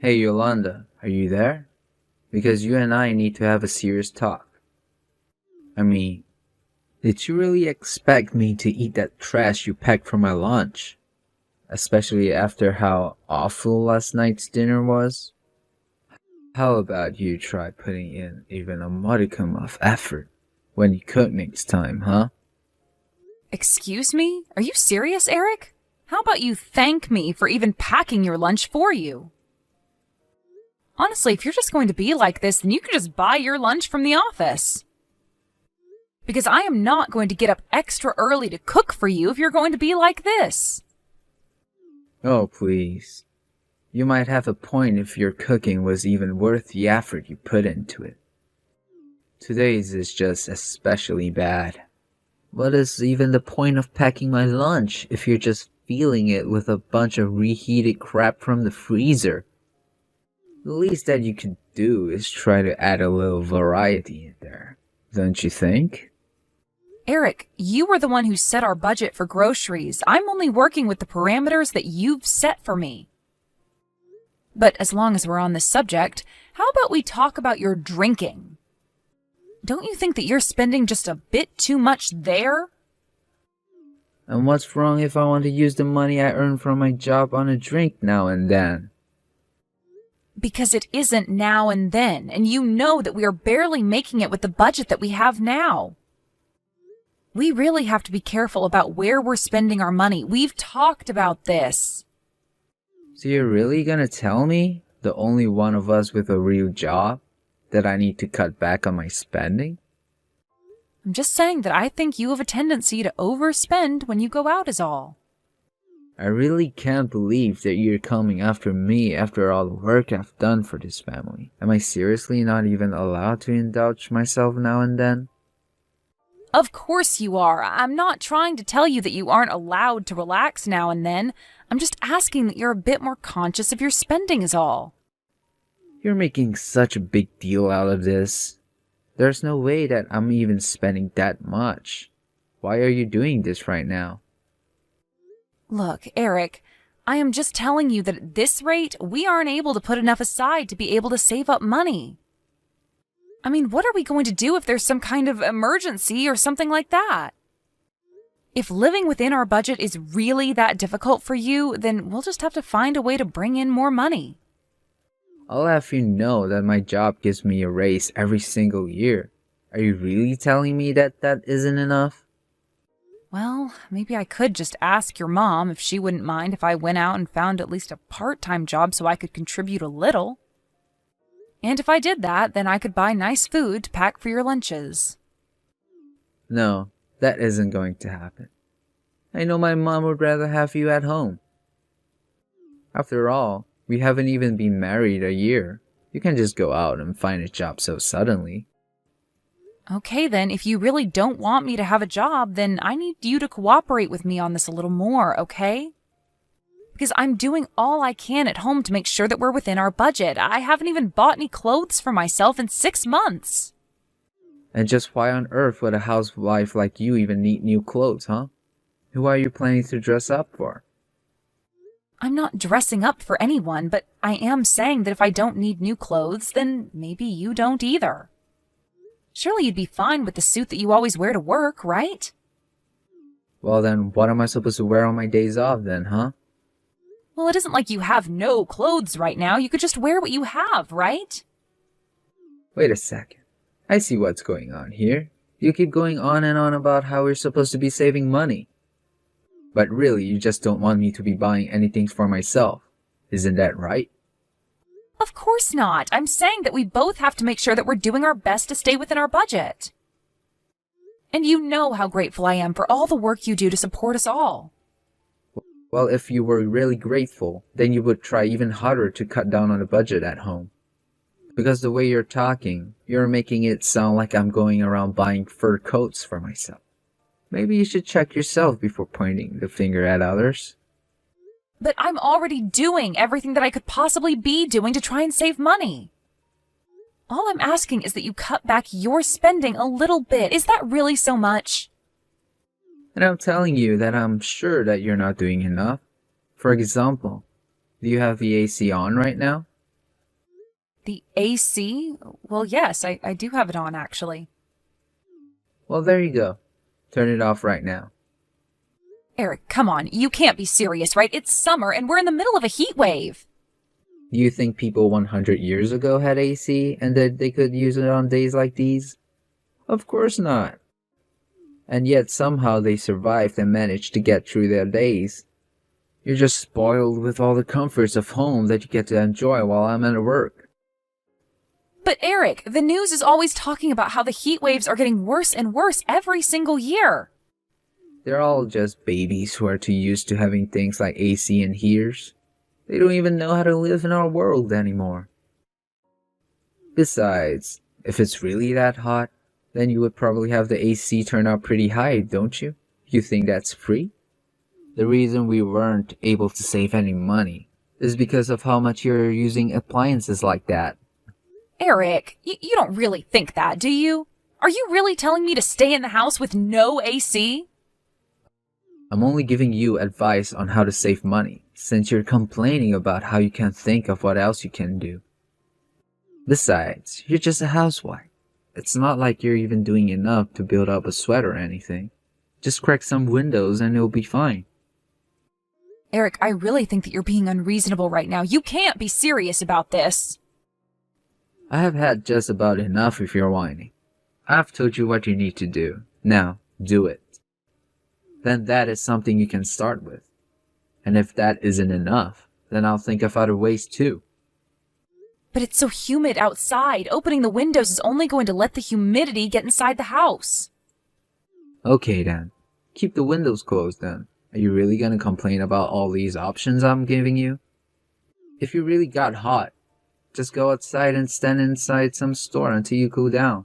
Hey Yolanda, are you there? Because you and I need to have a serious talk. I mean, did you really expect me to eat that trash you packed for my lunch? Especially after how awful last night's dinner was? How about you try putting in even a modicum of effort when you cook next time, huh? Excuse me? Are you serious, Eric? How about you thank me for even packing your lunch for you? Honestly, if you're just going to be like this, then you can just buy your lunch from the office. Because I am not going to get up extra early to cook for you if you're going to be like this. Oh, please. You might have a point if your cooking was even worth the effort you put into it. Today's is just especially bad. What is even the point of packing my lunch if you're just filling it with a bunch of reheated crap from the freezer? The least that you could do is try to add a little variety in there, don't you think? Eric, you were the one who set our budget for groceries. I'm only working with the parameters that you've set for me. But as long as we're on this subject, how about we talk about your drinking? Don't you think that you're spending just a bit too much there? And what's wrong if I want to use the money I earn from my job on a drink now and then? Because it isn't now and then, and you know that we are barely making it with the budget that we have now. We really have to be careful about where we're spending our money. We've talked about this. So you're really gonna tell me, the only one of us with a real job, that I need to cut back on my spending? I'm just saying that I think you have a tendency to overspend when you go out is all. I really can't believe that you're coming after me after all the work I've done for this family. Am I seriously not even allowed to indulge myself now and then? Of course you are. I'm not trying to tell you that you aren't allowed to relax now and then. I'm just asking that you're a bit more conscious of your spending is all. You're making such a big deal out of this. There's no way that I'm even spending that much. Why are you doing this right now? Look, Eric, I am just telling you that at this rate, we aren't able to put enough aside to be able to save up money. I mean, what are we going to do if there's some kind of emergency or something like that? If living within our budget is really that difficult for you, then we'll just have to find a way to bring in more money. I'll have you know that my job gives me a raise every single year. Are you really telling me that that isn't enough? Well, maybe I could just ask your mom if she wouldn't mind if I went out and found at least a part-time job so I could contribute a little. And if I did that, then I could buy nice food to pack for your lunches. No, that isn't going to happen. I know my mom would rather have you at home. After all, we haven't even been married a year. You can't just go out and find a job so suddenly. Okay, then, if you really don't want me to have a job, then I need you to cooperate with me on this a little more, okay? Because I'm doing all I can at home to make sure that we're within our budget. I haven't even bought any clothes for myself in 6 months. And just why on earth would a housewife like you even need new clothes, huh? Who are you planning to dress up for? I'm not dressing up for anyone, but I am saying that if I don't need new clothes, then maybe you don't either. Surely you'd be fine with the suit that you always wear to work, right? Well then, what am I supposed to wear on my days off then, huh? Well, it isn't like you have no clothes right now. You could just wear what you have, right? Wait a second. I see what's going on here. You keep going on and on about how we're supposed to be saving money. But really, you just don't want me to be buying anything for myself. Isn't that right? Of course not. I'm saying that we both have to make sure that we're doing our best to stay within our budget. And you know how grateful I am for all the work you do to support us all. Well, if you were really grateful, then you would try even harder to cut down on the budget at home. Because the way you're talking, you're making it sound like I'm going around buying fur coats for myself. Maybe you should check yourself before pointing the finger at others. But I'm already doing everything that I could possibly be doing to try and save money. All I'm asking is that you cut back your spending a little bit. Is that really so much? And I'm telling you that I'm sure that you're not doing enough. For example, do you have the AC on right now? The AC? Well, yes, I do have it on, actually. Well, there you go. Turn it off right now. Eric, come on. You can't be serious, right? It's summer and we're in the middle of a heat wave. Do you think people 100 years ago had AC and that they could use it on days like these? Of course not. And yet somehow they survived and managed to get through their days. You're just spoiled with all the comforts of home that you get to enjoy while I'm at work. But Eric, the news is always talking about how the heat waves are getting worse and worse every single year. They're all just babies who are too used to having things like AC and heaters. They don't even know how to live in our world anymore. Besides, if it's really that hot, then you would probably have the AC turn up pretty high, don't you? You think that's free? The reason we weren't able to save any money is because of how much you're using appliances like that. Eric, you don't really think that, do you? Are you really telling me to stay in the house with no AC? I'm only giving you advice on how to save money, since you're complaining about how you can't think of what else you can do. Besides, you're just a housewife. It's not like you're even doing enough to build up a sweat or anything. Just crack some windows and it'll be fine. Eric, I really think that you're being unreasonable right now. You can't be serious about this. I have had just about enough if you're whining. I've told you what you need to do. Now, do it. Then that is something you can start with. And if that isn't enough, then I'll think of other ways too. But it's so humid outside. Opening the windows is only going to let the humidity get inside the house. Okay then. Keep the windows closed then. Are you really gonna complain about all these options I'm giving you? If you really got hot, just go outside and stand inside some store until you cool down.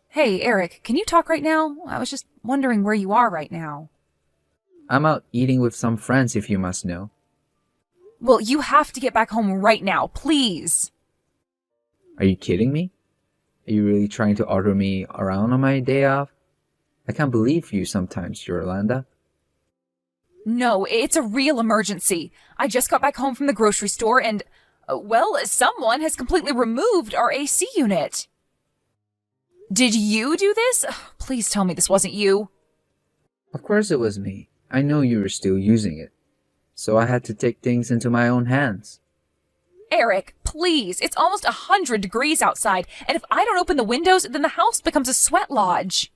Hey, Eric, can you talk right now? I was just wondering where you are right now. I'm out eating with some friends if you must know. Well, you have to get back home right now, please. Are you kidding me? Are you really trying to order me around on my day off? I can't believe you sometimes, Yolanda. No, it's a real emergency. I just got back home from the grocery store and, well, someone has completely removed our AC unit. Did you do this? Please tell me this wasn't you. Of course it was me. I know you were still using it. So I had to take things into my own hands. Eric, please. It's almost 100 degrees outside, and if I don't open the windows, then the house becomes a sweat lodge.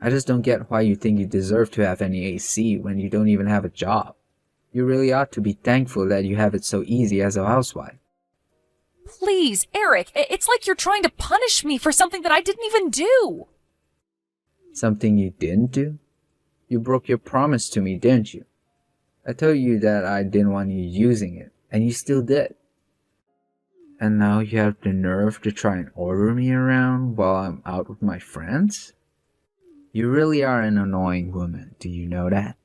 I just don't get why you think you deserve to have any AC when you don't even have a job. You really ought to be thankful that you have it so easy as a housewife. Please, Eric, it's like you're trying to punish me for something that I didn't even do. Something you didn't do? You broke your promise to me, didn't you? I told you that I didn't want you using it, and you still did. And now you have the nerve to try and order me around while I'm out with my friends? You really are an annoying woman, do you know that?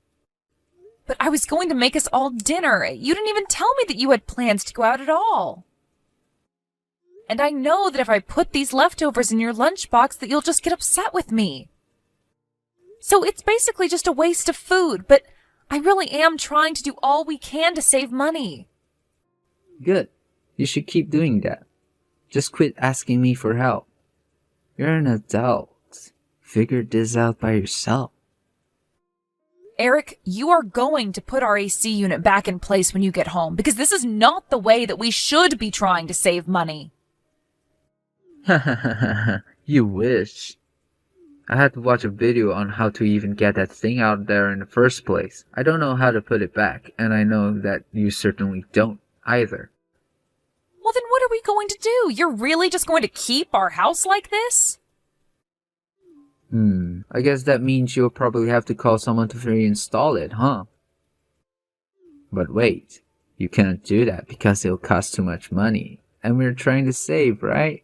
But I was going to make us all dinner. You didn't even tell me that you had plans to go out at all. And I know that if I put these leftovers in your lunchbox that you'll just get upset with me. So it's basically just a waste of food, but I really am trying to do all we can to save money. Good. You should keep doing that. Just quit asking me for help. You're an adult. Figure this out by yourself. Eric, you are going to put our AC unit back in place when you get home, because this is not the way that we should be trying to save money. You wish. I had to watch a video on how to even get that thing out there in the first place. I don't know how to put it back, and I know that you certainly don't either. Well, then what are we going to do? You're really just going to keep our house like this? I guess that means you'll probably have to call someone to reinstall it, huh? But wait, you can't do that because it'll cost too much money, and we're trying to save, right?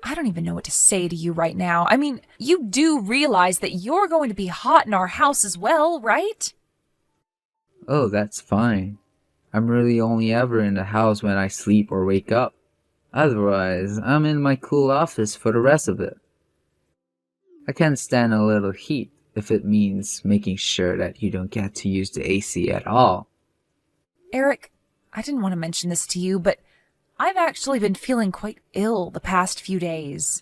I don't even know what to say to you right now. I mean, you do realize that you're going to be hot in our house as well, right? Oh, that's fine. I'm really only ever in the house when I sleep or wake up. Otherwise, I'm in my cool office for the rest of it. I can't stand a little heat if it means making sure that you don't get to use the AC at all. Eric, I didn't want to mention this to you, but I've actually been feeling quite ill the past few days.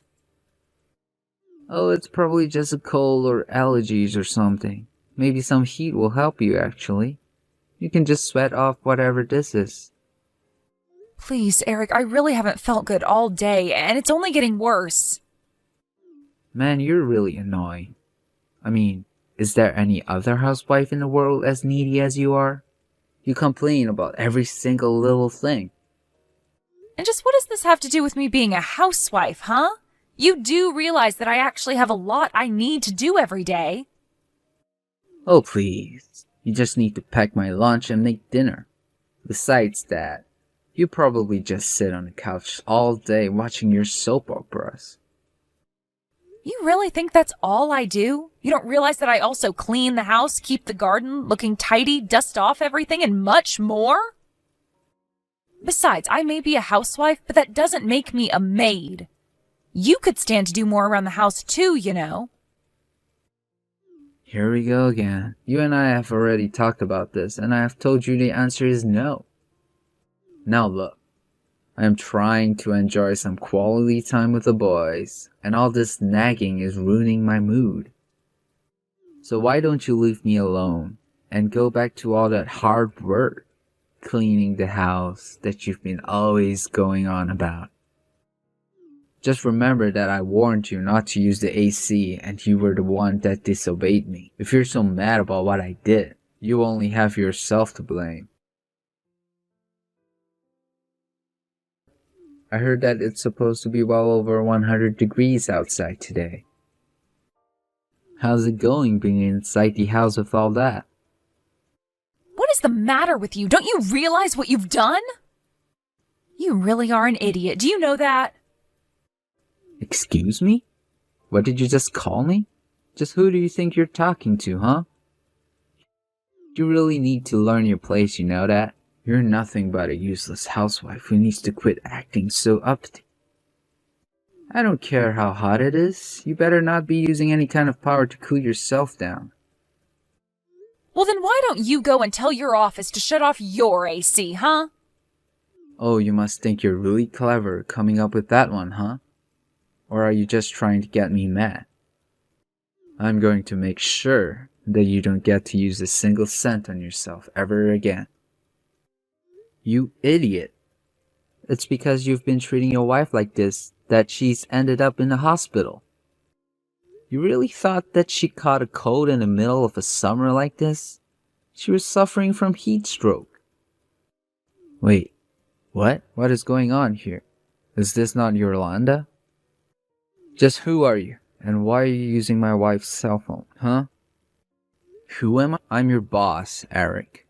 Oh, it's probably just a cold or allergies or something. Maybe some heat will help you, actually. You can just sweat off whatever this is. Please, Eric, I really haven't felt good all day, and it's only getting worse. Man, you're really annoying. I mean, is there any other housewife in the world as needy as you are? You complain about every single little thing. And just what does this have to do with me being a housewife, huh? You do realize that I actually have a lot I need to do every day. Oh, please. You just need to pack my lunch and make dinner. Besides that, you probably just sit on the couch all day watching your soap operas. You really think that's all I do? You don't realize that I also clean the house, keep the garden looking tidy, dust off everything, and much more? Besides, I may be a housewife, but that doesn't make me a maid. You could stand to do more around the house too, you know. Here we go again. You and I have already talked about this, and I have told you the answer is no. Now look, I am trying to enjoy some quality time with the boys, and all this nagging is ruining my mood. So why don't you leave me alone and go back to all that hard work, cleaning the house that you've been always going on about? Just remember that I warned you not to use the AC and you were the one that disobeyed me. If you're so mad about what I did, you only have yourself to blame. I heard that it's supposed to be well over 100 degrees outside today. How's it going being inside the house with all that? What is the matter with you? Don't you realize what you've done? You really are an idiot. Do you know that? Excuse me? What did you just call me? Just who do you think you're talking to, huh? You really need to learn your place, you know that? You're nothing but a useless housewife who needs to quit acting so uppity. I don't care how hot it is, you better not be using any kind of power to cool yourself down. Well, then why don't you go and tell your office to shut off your AC, huh? Oh, you must think you're really clever coming up with that one, huh? Or are you just trying to get me mad? I'm going to make sure that you don't get to use a single cent on yourself ever again. You idiot. It's because you've been treating your wife like this that she's ended up in the hospital. You really thought that she caught a cold in the middle of a summer like this? She was suffering from heat stroke. Wait, what? What is going on here? Is this not Yolanda? Just who are you? And why are you using my wife's cell phone, huh? Who am I? I'm your boss, Eric.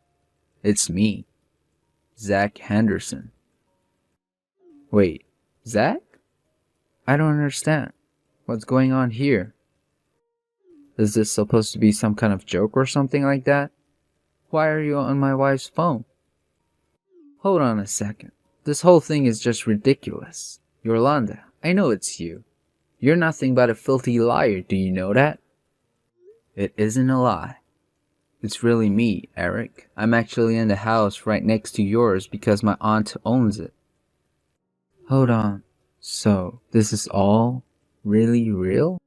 It's me, Zach Henderson. Wait, Zach? I don't understand. What's going on here? Is this supposed to be some kind of joke or something like that? Why are you on my wife's phone? Hold on a second. This whole thing is just ridiculous. Yolanda, I know it's you. You're nothing but a filthy liar, do you know that? It isn't a lie. It's really me, Eric. I'm actually in the house right next to yours because my aunt owns it. Hold on. So, this is all really real?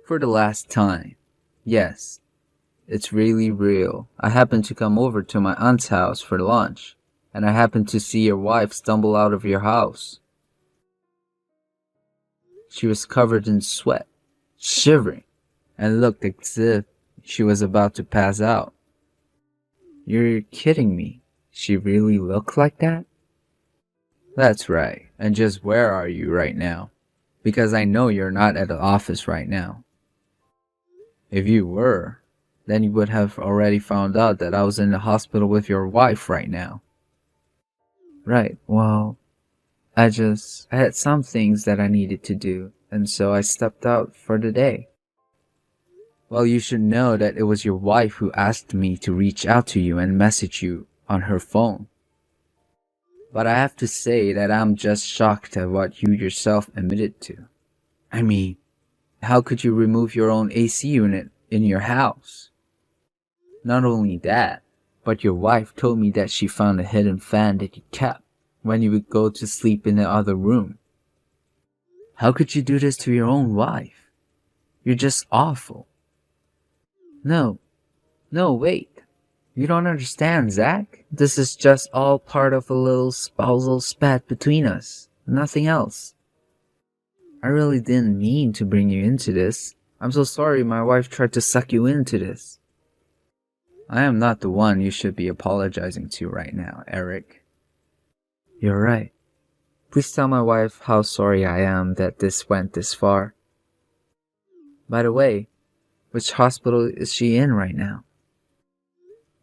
For the last time. Yes, it's really real. I happened to come over to my aunt's house for lunch, and I happened to see your wife stumble out of your house. She was covered in sweat, shivering, and looked as if she was about to pass out. You're kidding me. She really looked like that? That's right. And just where are you right now? Because I know you're not at the office right now. If you were, then you would have already found out that I was in the hospital with your wife right now. Right, well, I had some things that I needed to do, and so I stepped out for the day. Well, you should know that it was your wife who asked me to reach out to you and message you on her phone. But I have to say that I'm just shocked at what you yourself admitted to. I mean, how could you remove your own AC unit in your house? Not only that, But your wife told me that she found a hidden fan that you kept when you would go to sleep in the other room. How could you do this to your own wife? You're just awful. No, wait. You don't understand, Zach. This is just all part of a little spousal spat between us. Nothing else. I really didn't mean to bring you into this. I'm so sorry my wife tried to suck you into this. I am not the one you should be apologizing to right now, Eric. You're right. Please tell my wife how sorry I am that this went this far. By the way, which hospital is she in right now?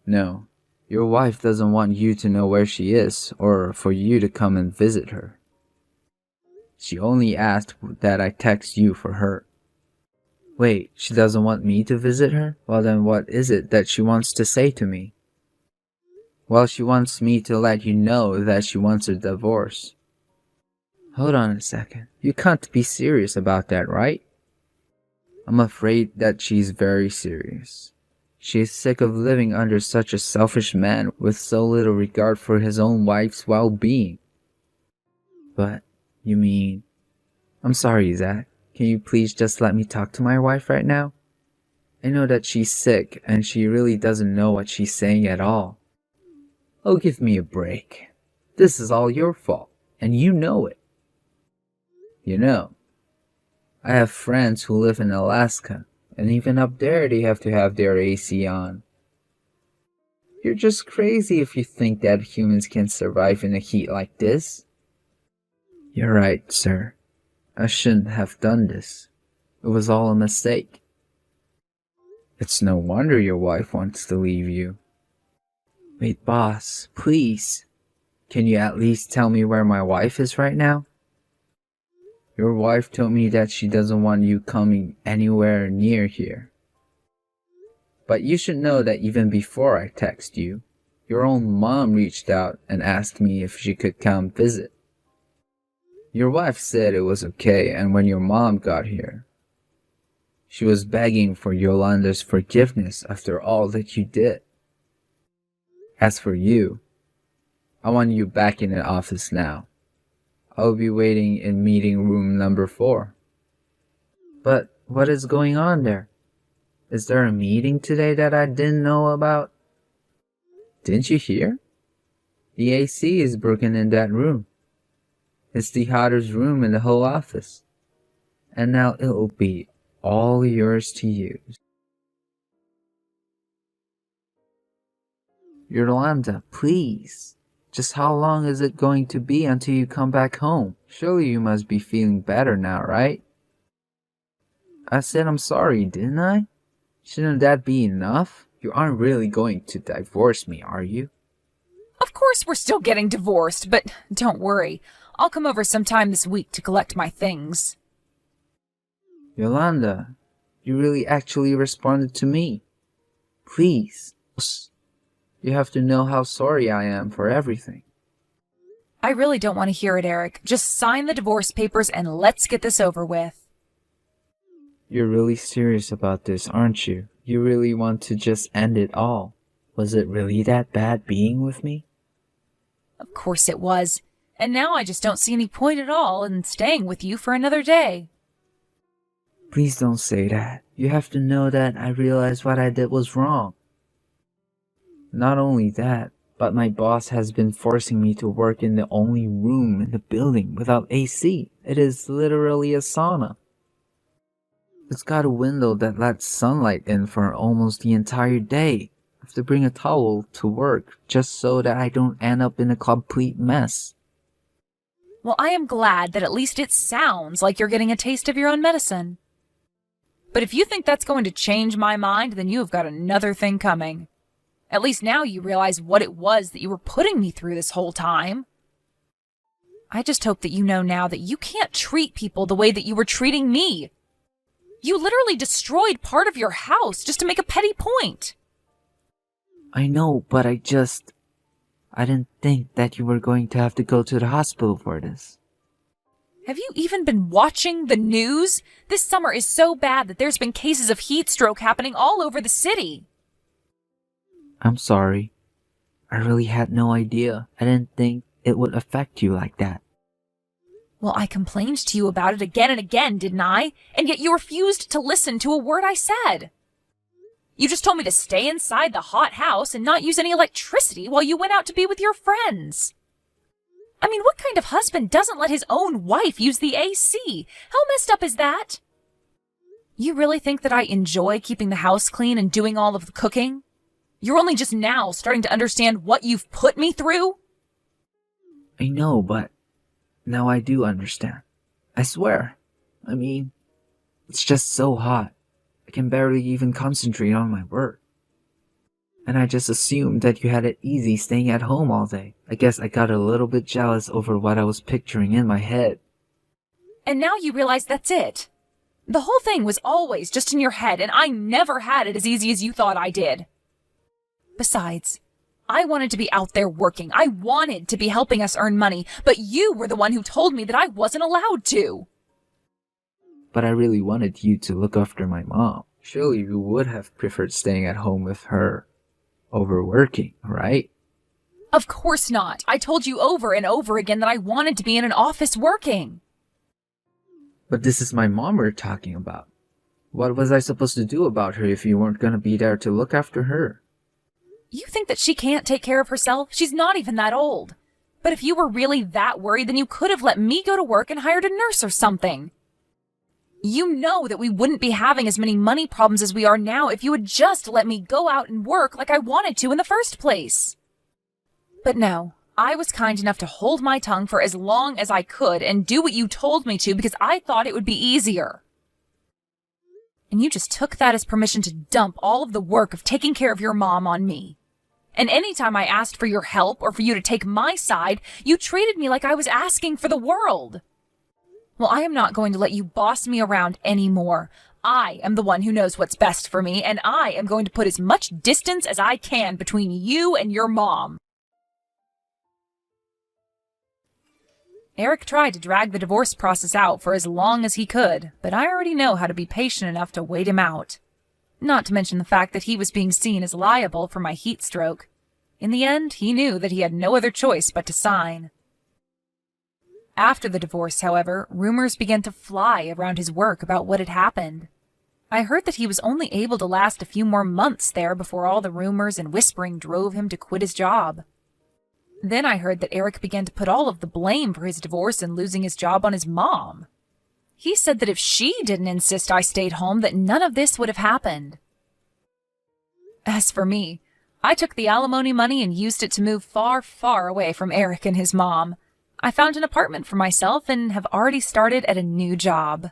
No, your wife doesn't want you to know where she is or for you to come and visit her. She only asked that I text you for her. Wait, she doesn't want me to visit her? Well then what is it that she wants to say to me? Well, she wants me to let you know that she wants a divorce. Hold on a second. You can't be serious about that, right? I'm afraid that she's very serious. She is sick of living under such a selfish man with so little regard for his own wife's well-being. But, you mean... I'm sorry, Zach. Can you please just let me talk to my wife right now? I know that she's sick and she really doesn't know what she's saying at all. Oh, give me a break. This is all your fault, and you know it. You know, I have friends who live in Alaska, and even up there they have to have their AC on. You're just crazy if you think that humans can survive in a heat like this. You're right, sir. I shouldn't have done this. It was all a mistake. It's no wonder your wife wants to leave you. Wait, boss, please. Can you at least tell me where my wife is right now? Your wife told me that she doesn't want you coming anywhere near here. But you should know that even before I text you, your own mom reached out and asked me if she could come visit. Your wife said it was okay, and when your mom got here, she was begging for Yolanda's forgiveness after all that you did. As for you, I want you back in the office now. I'll be waiting in meeting room number 4. But what is going on there? Is there a meeting today that I didn't know about? Didn't you hear? The AC is broken in that room. It's the hottest room in the whole office. And now it'll be all yours to use. Yolanda, please. Just how long is it going to be until you come back home? Surely you must be feeling better now, right? I said I'm sorry, didn't I? Shouldn't that be enough? You aren't really going to divorce me, are you? Of course we're still getting divorced, but don't worry. I'll come over sometime this week to collect my things. Yolanda, you really actually responded to me. Please. You have to know how sorry I am for everything. I really don't want to hear it, Eric. Just sign the divorce papers and let's get this over with. You're really serious about this, aren't you? You really want to just end it all. Was it really that bad being with me? Of course it was. And now I just don't see any point at all in staying with you for another day. Please don't say that. You have to know that I realized what I did was wrong. Not only that, but my boss has been forcing me to work in the only room in the building without AC. It is literally a sauna. It's got a window that lets sunlight in for almost the entire day. I have to bring a towel to work just so that I don't end up in a complete mess. Well, I am glad that at least it sounds like you're getting a taste of your own medicine. But if you think that's going to change my mind, then you have got another thing coming. At least now you realize what it was that you were putting me through this whole time. I just hope that you know now that you can't treat people the way that you were treating me. You literally destroyed part of your house just to make a petty point. I know, but I didn't think that you were going to have to go to the hospital for this. Have you even been watching the news? This summer is so bad that there's been cases of heat stroke happening all over the city. I'm sorry. I really had no idea. I didn't think it would affect you like that. Well, I complained to you about it again and again, didn't I? And yet you refused to listen to a word I said. You just told me to stay inside the hot house and not use any electricity while you went out to be with your friends. I mean, what kind of husband doesn't let his own wife use the AC? How messed up is that? You really think that I enjoy keeping the house clean and doing all of the cooking? You're only just now starting to understand what you've put me through? I know, but now I do understand. I swear. I mean, it's just so hot. I can barely even concentrate on my work. And I just assumed that you had it easy staying at home all day. I guess I got a little bit jealous over what I was picturing in my head. And now you realize that's it. The whole thing was always just in your head, and I never had it as easy as you thought I did. Besides, I wanted to be out there working. I wanted to be helping us earn money, but you were the one who told me that I wasn't allowed to. But I really wanted you to look after my mom. Surely you would have preferred staying at home with her over working, right? Of course not. I told you over and over again that I wanted to be in an office working. But this is my mom we're talking about. What was I supposed to do about her if you weren't going to be there to look after her? You think that she can't take care of herself? She's not even that old. But if you were really that worried, then you could have let me go to work and hired a nurse or something. You know that we wouldn't be having as many money problems as we are now if you had just let me go out and work like I wanted to in the first place. But no, I was kind enough to hold my tongue for as long as I could and do what you told me to because I thought it would be easier. And you just took that as permission to dump all of the work of taking care of your mom on me. And anytime I asked for your help or for you to take my side, you treated me like I was asking for the world. Well, I am not going to let you boss me around anymore. I am the one who knows what's best for me, and I am going to put as much distance as I can between you and your mom. Eric tried to drag the divorce process out for as long as he could, but I already know how to be patient enough to wait him out. Not to mention the fact that he was being seen as liable for my heat stroke. In the end, he knew that he had no other choice but to sign. After the divorce, however, rumors began to fly around his work about what had happened. I heard that he was only able to last a few more months there before all the rumors and whispering drove him to quit his job. Then I heard that Eric began to put all of the blame for his divorce and losing his job on his mom. He said that if she didn't insist I stayed home, that none of this would have happened. As for me, I took the alimony money and used it to move far, far away from Eric and his mom. I found an apartment for myself and have already started at a new job.